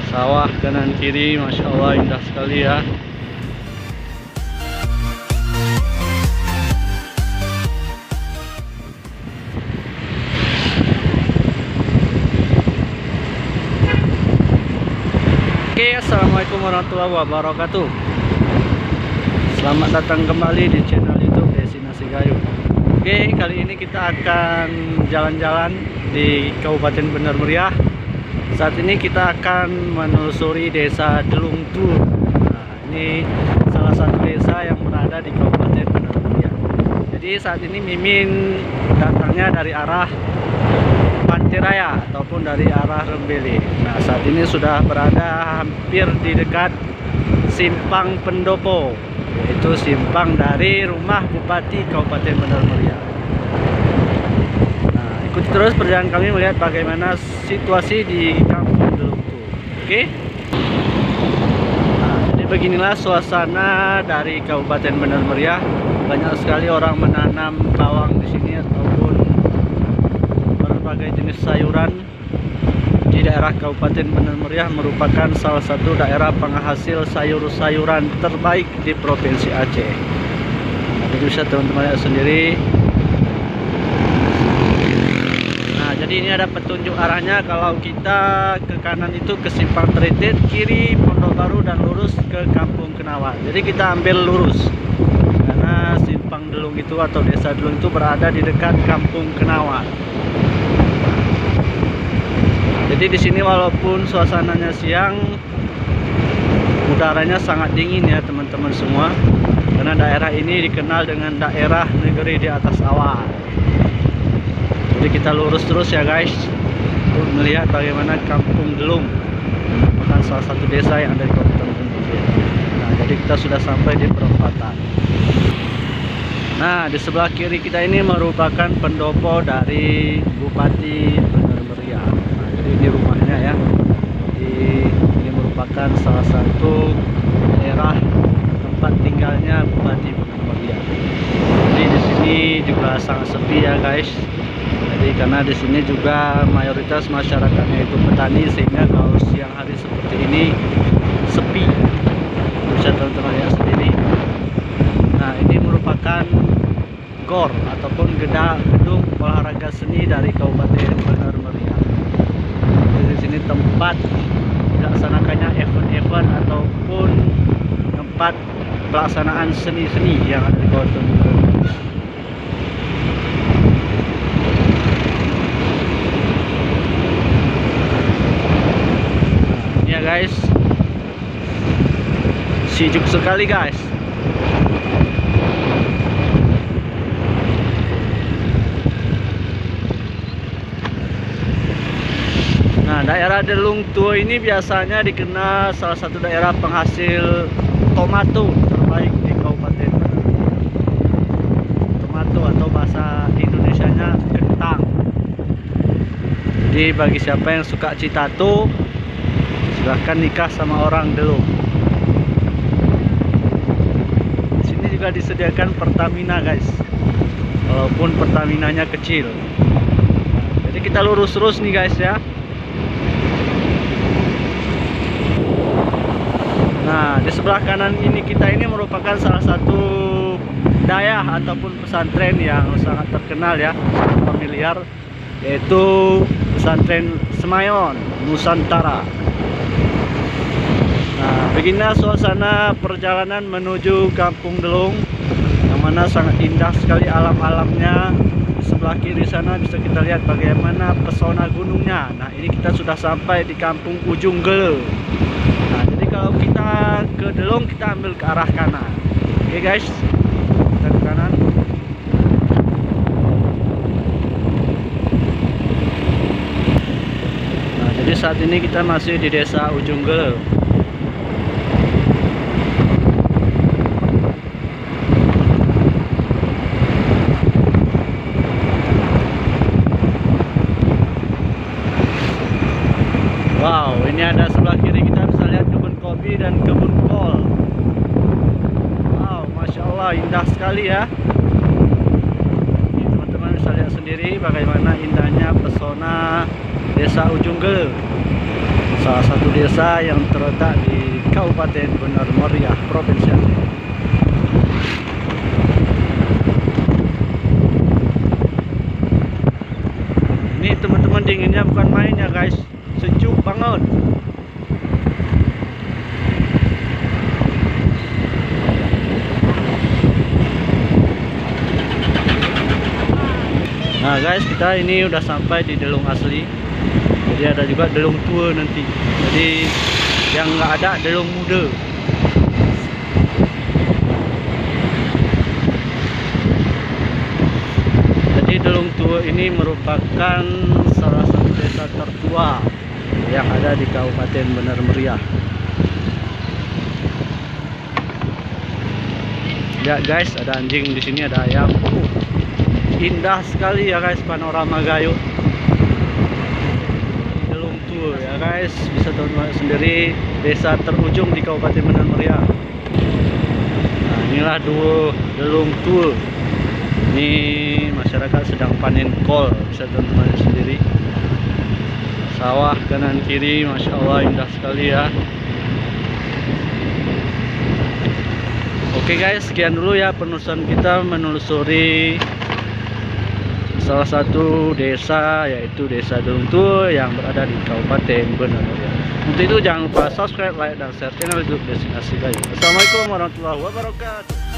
Sawah kanan kiri, masya Allah indah sekali ya. Oke, assalamualaikum warahmatullahi wabarakatuh. Selamat datang kembali di channel YouTube Destinasi Gayo. Oke, kali ini kita akan jalan-jalan di Kabupaten Bener Meriah. Saat ini kita akan menelusuri desa Delung Tur. Nah, ini salah satu desa yang berada di Kabupaten Bener Meriah. Jadi saat ini Mimin datangnya dari arah Pantiraya ataupun dari arah Rembele. Nah, saat ini sudah berada hampir di dekat Simpang Pendopo, yaitu simpang dari rumah Bupati Kabupaten Bener Meriah. Ikuti terus perjalanan kami melihat bagaimana situasi di Kampung Delung Tur. Oke. Nah, jadi beginilah suasana dari Kabupaten Bener Meriah. Banyak sekali orang menanam bawang di sini ataupun berbagai jenis sayuran. Di daerah Kabupaten Bener Meriah merupakan salah satu daerah penghasil sayur-sayuran terbaik di Provinsi Aceh. Nah, bisa teman-teman lihat sendiri. Jadi ini ada petunjuk arahnya. Kalau kita ke kanan itu ke Simpang Teritit, kiri Pondok Baru, dan lurus ke Kampung Kenawa. Jadi kita ambil lurus karena Simpang Delung itu atau Desa Delung itu berada di dekat Kampung Kenawa. Jadi di sini walaupun suasananya siang, udaranya sangat dingin ya teman-teman semua, karena daerah ini dikenal dengan daerah negeri di atas awan. Jadi kita lurus terus ya guys, untuk melihat bagaimana Kampung Delung, merupakan salah satu desa yang ada di Kabupaten Bener Meriah. Nah, jadi kita sudah sampai di perempatan. Nah, di sebelah kiri kita ini merupakan pendopo dari Bupati Bener Meriah. Nah, jadi ini rumahnya ya. Jadi ini merupakan salah satu daerah tempat tinggalnya Bupati Bener Meriah. Jadi di sini juga sangat sepi ya guys. Jadi karena di sini juga mayoritas masyarakatnya itu petani, sehingga kalau siang hari seperti ini sepi. Bisa teman-teman lihat sendiri. Nah, ini merupakan GOR ataupun gedung olahraga seni dari Kabupaten Bener Meriah. Di sini tempat dilaksanakannya event-event ataupun tempat pelaksanaan seni-seni yang ada di Kabupaten Bener Meriah. Guys, sejuk sekali guys. Nah, daerah Delung Tur ini biasanya dikenal salah satu daerah penghasil tomato terbaik di Kabupaten Bener Meriah. Tomato atau bahasa Indonesianya kentang. Jadi bagi siapa yang suka citato, silahkan nikah sama orang Delung. Di sini juga disediakan Pertamina guys, walaupun Pertaminanya kecil. Jadi kita lurus terus nih guys ya. Nah, di sebelah kanan ini kita ini merupakan salah satu dayah ataupun pesantren yang sangat terkenal ya, sangat familiar, yaitu pesantren Semayon Nusantara. Nah, beginilah suasana perjalanan menuju Kampung Delung, yang mana sangat indah sekali alam-alamnya. Di sebelah kiri sana bisa kita lihat bagaimana pesona gunungnya. Nah, ini kita sudah sampai di Kampung Ujung Gele. Nah, jadi kalau kita ke Delung, kita ambil ke arah kanan. Oke guys, kita ke kanan. Nah, jadi saat ini kita masih di Desa Ujung Gele. Wow, ini ada sebelah kiri kita bisa lihat kebun kopi dan kebun kol. Wow, masya Allah, indah sekali ya. Ini teman-teman bisa lihat sendiri bagaimana indahnya pesona Desa Ujung Gele. salah satu desa yang terletak di Kabupaten Benar Meriah, Provinsi Aceh. Ini teman-teman, dinginnya bukan main ya guys, sejuk banget. Nah guys, kita ini udah sampai di Delung asli. Jadi ada juga Delung tua nanti. Jadi yang nggak ada Delung muda. Jadi Delung tua ini merupakan salah satu desa tertua yang ada di Kabupaten Benar Meriah. Lihat guys, ada anjing di sini, ada ayam. Indah sekali ya guys panorama Gayo. Delung tua ya guys, bisa teman-teman sendiri, desa terujung di Kabupaten Benar Meriah. Nah, inilah dua Delung tua. Ini masyarakat sedang panen kol, bisa teman-teman sendiri. Sawah kanan kiri, masya Allah indah sekali ya. Oke guys, sekian dulu ya penelusuran kita menelusuri salah satu desa, yaitu Desa Delung Tua yang berada di Kabupaten Benar Meriah. Untuk itu jangan lupa subscribe, like, dan share channel YouTube Destinasi Gayo. Assalamualaikum warahmatullahi wabarakatuh.